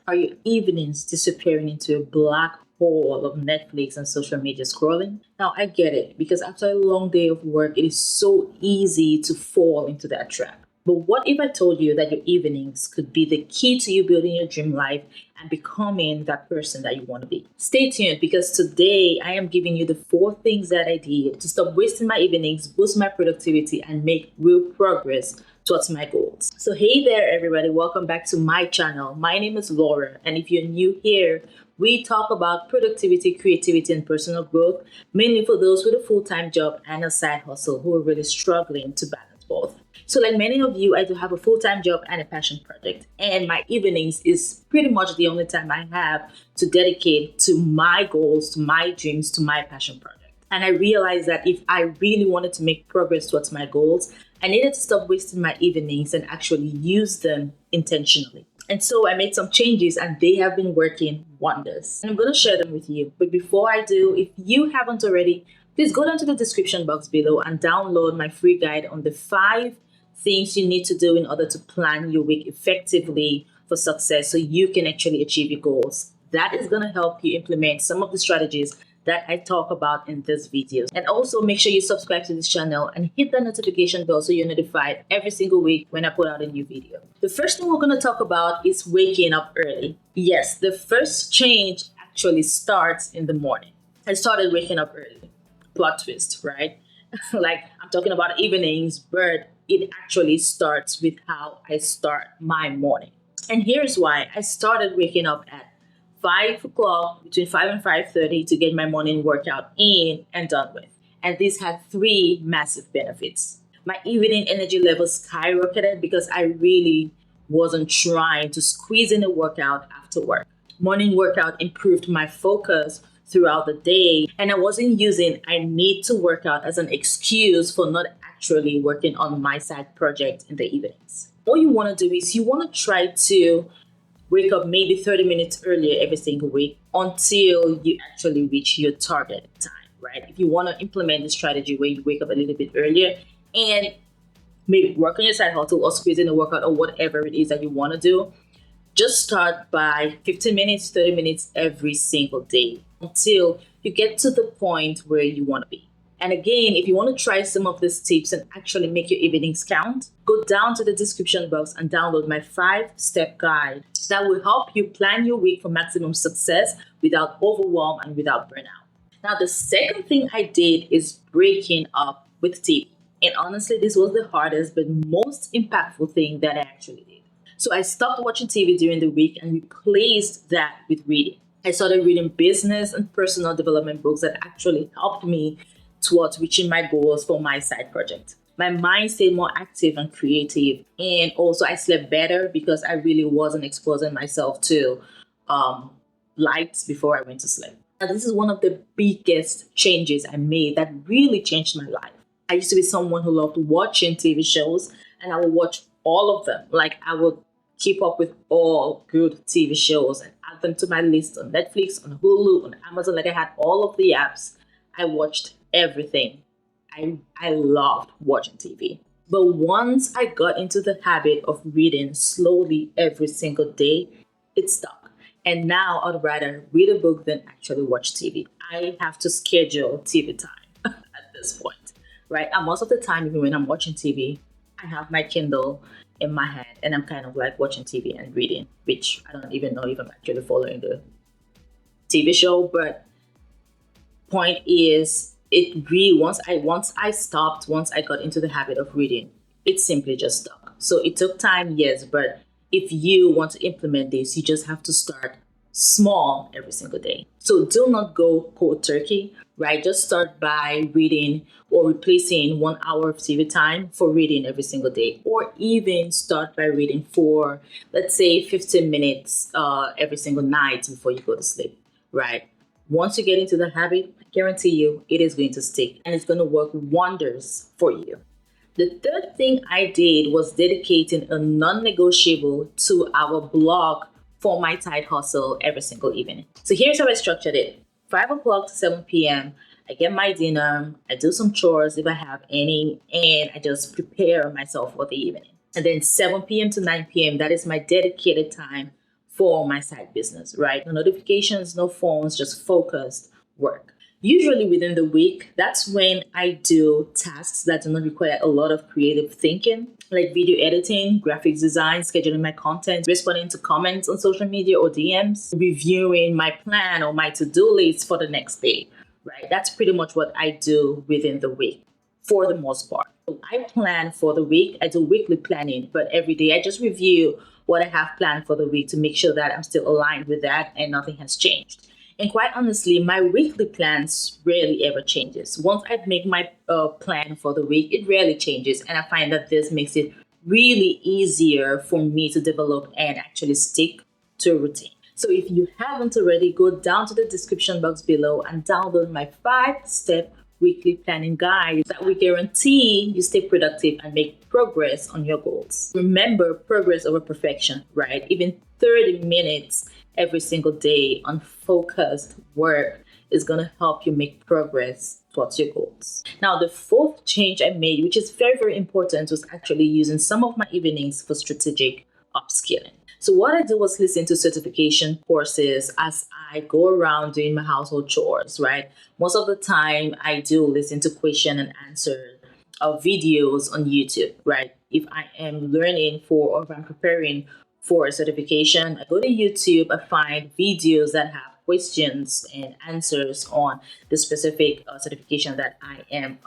Are your evenings disappearing into a black hole of Netflix and social media scrolling? Now, I get it because after a long day of work, it is so easy to fall into that trap. But what if I told you that your evenings could be the key to you building your dream life and becoming that person that you want to be? Stay tuned because today I am giving you the 4 things that I did to stop wasting my evenings, boost my productivity, and make real progress towards my goals. So, hey there, everybody, welcome back to my channel. My name is Laura, and if you're new here, we talk about productivity, creativity, and personal growth, mainly for those with a full time job and a side hustle who are really struggling to balance both. So, like many of you, I do have a full time job and a passion project, and my evenings is pretty much the only time I have to dedicate to my goals, to my dreams, to my passion project. And I realized that if I really wanted to make progress towards my goals, I needed to stop wasting my evenings and actually use them intentionally. And so I made some changes and they have been working wonders. And I'm going to share them with you. But before I do, if you haven't already, please go down to the description box below and download my free guide on the 5 things you need to do in order to plan your week effectively for success so you can actually achieve your goals. That is going to help you implement some of the strategies that I talk about in this video. And also make sure you subscribe to this channel and hit the notification bell so you're notified every single week when I put out a new video. The first thing we're going to talk about is waking up early. Yes, the first change actually starts in the morning. I started waking up early. Plot twist, right? Like I'm talking about evenings, but it actually starts with how I start my morning. And here's why. I started waking up at 5 o'clock, between 5 and 5:30 to get my morning workout in and done with. And this had 3 massive benefits. My evening energy levels skyrocketed because I really wasn't trying to squeeze in a workout after work. Morning workout improved my focus throughout the day, and I wasn't using I need to work out as an excuse for not actually working on my side project in the evenings. What you want to do is you want to try to wake up maybe 30 minutes earlier every single week until you actually reach your target time, right? If you want to implement the strategy where you wake up a little bit earlier and maybe work on your side hustle or squeeze in a workout or whatever it is that you want to do, just start by 15 minutes, 30 minutes every single day until you get to the point where you want to be. And again, if you want to try some of these tips and actually make your evenings count, go down to the description box and download my 5-step guide that will help you plan your week for maximum success without overwhelm and without burnout. Now, the second thing I did is breaking up with TV. And honestly, this was the hardest but most impactful thing that I actually did. So I stopped watching TV during the week and replaced that with reading. I started reading business and personal development books that actually helped me towards reaching my goals for my side project. My mind stayed more active and creative, and also I slept better because I really wasn't exposing myself to lights before I went to sleep. Now, this is one of the biggest changes I made that really changed my life. I used to be someone who loved watching TV shows, and I would watch all of them. Like I would keep up with all good TV shows and add them to my list on Netflix, on Hulu, on Amazon. Like I had all of the apps. I watched everything. I loved watching TV. But once I got into the habit of reading slowly every single day, it stuck. And now I'd rather read a book than actually watch TV. I have to schedule TV time at this point, right? And most of the time, even when I'm watching TV, I have my Kindle in my hand and I'm kind of like watching TV and reading, which I don't even know if I'm actually following the TV show. But point is, it really once I got into the habit of reading, it simply just stuck. So it took time, yes, but if you want to implement this, you just have to start small every single day. So do not go cold turkey, right? Just start by reading or replacing 1 hour of TV time for reading every single day, or even start by reading for, let's say, 15 minutes every single night before you go to sleep, right? Once you get into the habit, I guarantee you it is going to stick and it's going to work wonders for you. The third thing I did was dedicating a non-negotiable to our blog for my side hustle every single evening. So here's how I structured it. 5 o'clock to 7 p.m., I get my dinner, I do some chores if I have any, and I just prepare myself for the evening. And then 7 p.m. to 9 p.m., that is my dedicated time for my side business, right? No notifications, no phones, just focused work. Usually within the week, that's when I do tasks that do not require a lot of creative thinking, like video editing, graphics design, scheduling my content, responding to comments on social media or DMs, reviewing my plan or my to-do list for the next day, right? That's pretty much what I do within the week for the most part. So I plan for the week. I do weekly planning, but every day I just review what I have planned for the week to make sure that I'm still aligned with that and nothing has changed. And quite honestly, my weekly plans rarely ever changes. Once I make my plan for the week, it rarely changes. And I find that this makes it really easier for me to develop and actually stick to a routine. So if you haven't already, go down to the description box below and download my 5-step weekly planning guide that we guarantee you stay productive and make progress on your goals. Remember, progress over perfection, right? Even 30 minutes every single day on focused work is going to help you make progress towards your goals. Now, the fourth change I made, which is very, very important, was actually using some of my evenings for strategic upskilling. So what I do was listen to certification courses as I go around doing my household chores, right? Most of the time, I do listen to question and answer videos on YouTube, right? If I am learning for or if I'm preparing for a certification, I go to YouTube, I find videos that have questions and answers on the specific certification that I am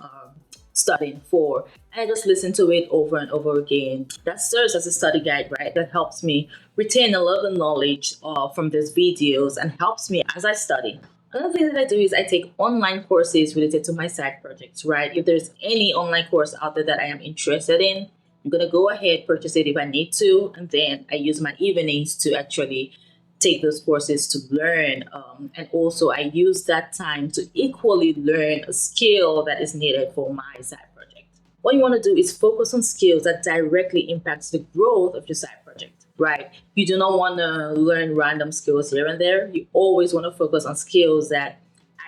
studying for. And I just listen to it over and over again. That serves as a study guide, right? That helps me retain a lot of knowledge from these videos and helps me as I study. Another thing that I do is I take online courses related to my side projects, right? If there's any online course out there that I am interested in, I'm going to go ahead, purchase it if I need to, and then I use my evenings to actually take those courses to learn. And also I use that time to equally learn a skill that is needed for my side project. What you want to do is focus on skills that directly impacts the growth of your side project, right? You do not want to learn random skills here and there. You always want to focus on skills that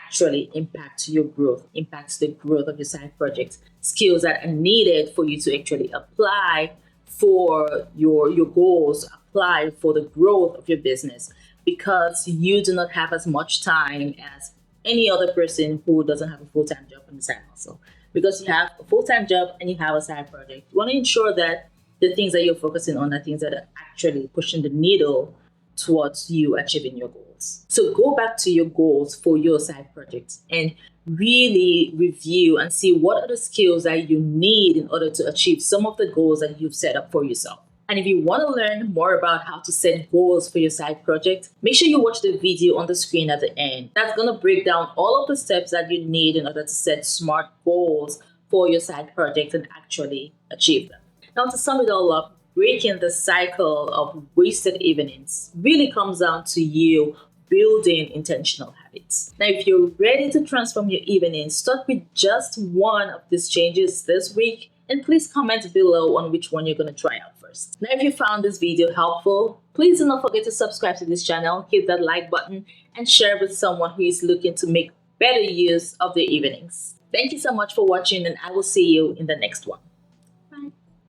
actually impacts your growth, impacts the growth of your side projects, skills that are needed for you to actually apply for your goals, apply for the growth of your business, because you do not have as much time as any other person who doesn't have a full-time job on the side hustle. Because you have a full-time job and you have a side project, you want to ensure that the things that you're focusing on are things that are actually pushing the needle towards you achieving your goals. So go back to your goals for your side projects and really review and see what are the skills that you need in order to achieve some of the goals that you've set up for yourself. And if you want to learn more about how to set goals for your side project, make sure you watch the video on the screen at the end. That's going to break down all of the steps that you need in order to set smart goals for your side project and actually achieve them. Now, to sum it all up, breaking the cycle of wasted evenings really comes down to you building intentional habits. Now, if you're ready to transform your evenings, start with just one of these changes this week, and please comment below on which one you're going to try out first. Now, if you found this video helpful, please do not forget to subscribe to this channel, hit that like button, and share with someone who is looking to make better use of their evenings. Thank you so much for watching, and I will see you in the next one.